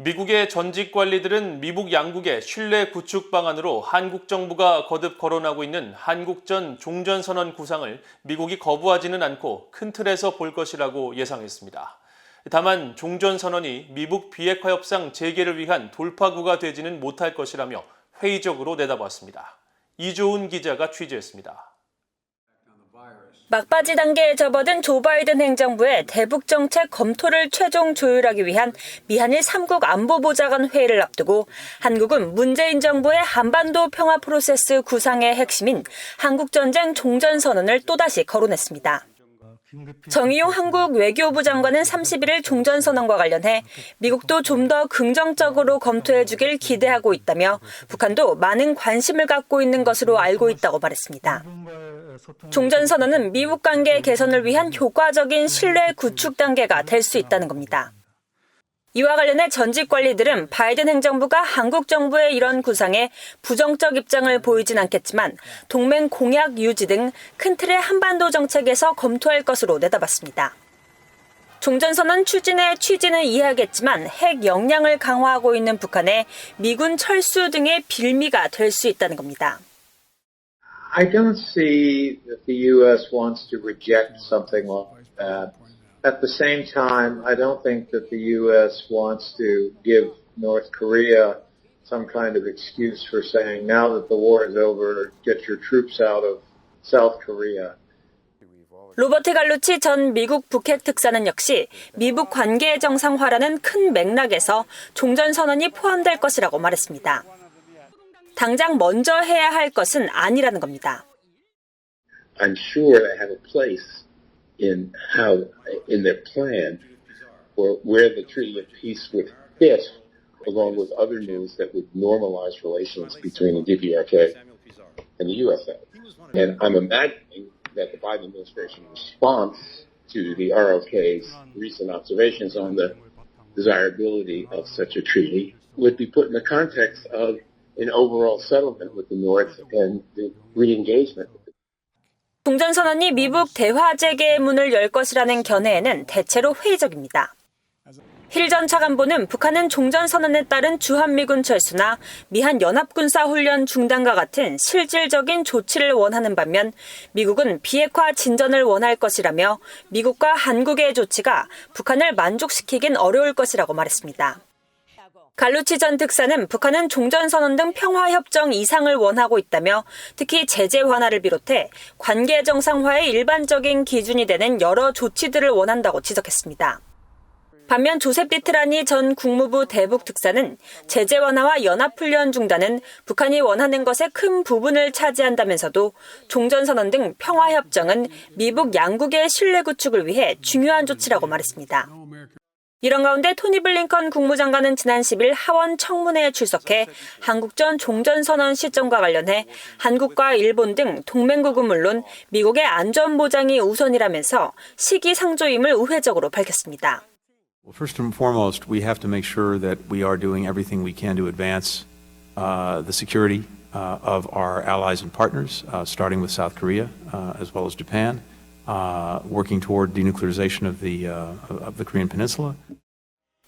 미국의 전직 관리들은 미북 양국의 신뢰 구축 방안으로 한국 정부가 거듭 거론하고 있는 한국전 종전선언 구상을 미국이 거부하지는 않고 큰 틀에서 볼 것이라고 예상했습니다. 다만 종전선언이 미북 비핵화 협상 재개를 위한 돌파구가 되지는 못할 것이라며 회의적으로 내다봤습니다. 이조은 기자가 취재했습니다. 막바지 단계에 접어든 조 바이든 행정부의 대북 정책 검토를 최종 조율하기 위한 미한일 3국 안보보좌관 회의를 앞두고 한국은 문재인 정부의 한반도 평화 프로세스 구상의 핵심인 한국전쟁 종전선언을 또다시 거론했습니다. 정의용 한국 외교부 장관은 31일 종전선언과 관련해 미국도 좀 더 긍정적으로 검토해주길 기대하고 있다며 북한도 많은 관심을 갖고 있는 것으로 알고 있다고 말했습니다. 종전선언은 미북 관계 개선을 위한 효과적인 신뢰 구축 단계가 될 수 있다는 겁니다. 이와 관련해 전직 관리들은 바이든 행정부가 한국 정부의 이런 구상에 부정적 입장을 보이진 않겠지만 동맹 공약 유지 등 큰 틀의 한반도 정책에서 검토할 것으로 내다봤습니다. 종전선언 추진의 취지는 이해하겠지만 핵 역량을 강화하고 있는 북한에 미군 철수 등의 빌미가 될 수 있다는 겁니다. I don't see that the U.S. wants to reject something like that. At the same time, I don't think that the U.S. wants to give North Korea some kind of excuse for saying, now that the war is over, get your troops out of South Korea. 로버트 갈루치 전 미국 북핵 특사는 역시 미북 관계 정상화라는 큰 맥락에서 종전선언이 포함될 것이라고 말했습니다. 당장 먼저 해야 할 것은 아니라는 겁니다. I'm sure they have a place in their plan for where the Treaty of Peace would fit, along with other moves that would normalize relations between the DPRK and the USA. And I'm imagining that the Biden administration response to the ROK's recent observations on the desirability of such a treaty would be put in the context of an overall settlement with the North and the re-engagement. 종전선언이 미북 대화 재개의 문을 열 것이라는 견해에는 대체로 회의적입니다. 힐 전 차관보는 북한은 종전선언에 따른 주한미군 철수나 미한 연합군사훈련 중단과 같은 실질적인 조치를 원하는 반면 미국은 비핵화 진전을 원할 것이라며 미국과 한국의 조치가 북한을 만족시키긴 어려울 것이라고 말했습니다. 갈루치 전 특사는 북한은 종전선언 등 평화협정 이상을 원하고 있다며 특히 제재 완화를 비롯해 관계 정상화의 일반적인 기준이 되는 여러 조치들을 원한다고 지적했습니다. 반면 조셉 디트라니 전 국무부 대북 특사는 제재 완화와 연합훈련 중단은 북한이 원하는 것의 큰 부분을 차지한다면서도 종전선언 등 평화협정은 미북 양국의 신뢰 구축을 위해 중요한 조치라고 말했습니다. 이런 가운데 토니 블링컨 국무장관은 지난 10일 하원 청문회에 출석해 한국전 종전선언 시점과 관련해 한국과 일본 등 동맹국은 물론 미국의 안전보장이 우선이라면서 시기상조임을 우회적으로 밝혔습니다. Well, first and foremost, we have to make sure that we are doing everything we can to advance the security of our allies and partners, starting with South Korea as well as Japan, working toward denuclearization of the Korean Peninsula.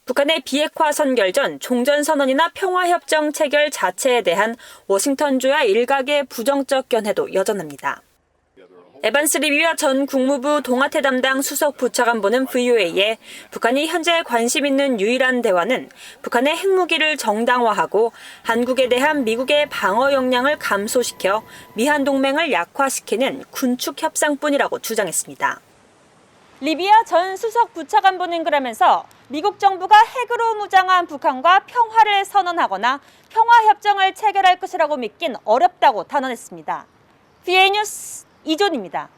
북한의 비핵화 선결 전 종전선언이나 평화협정 체결 자체에 대한 워싱턴주야 일각의 부정적 견해도 여전합니다. 에반스 리비와 전 국무부 동아태 담당 수석 부차관보는 VOA에 북한이 현재 관심 있는 유일한 대화는 북한의 핵무기를 정당화하고 한국에 대한 미국의 방어 역량을 감소시켜 미한 동맹을 약화시키는 군축 협상뿐이라고 주장했습니다. 리비아 전 수석 부차관보는 그러면서 미국 정부가 핵으로 무장한 북한과 평화를 선언하거나 평화협정을 체결할 것이라고 믿긴 어렵다고 단언했습니다. VA 뉴스 이존입니다.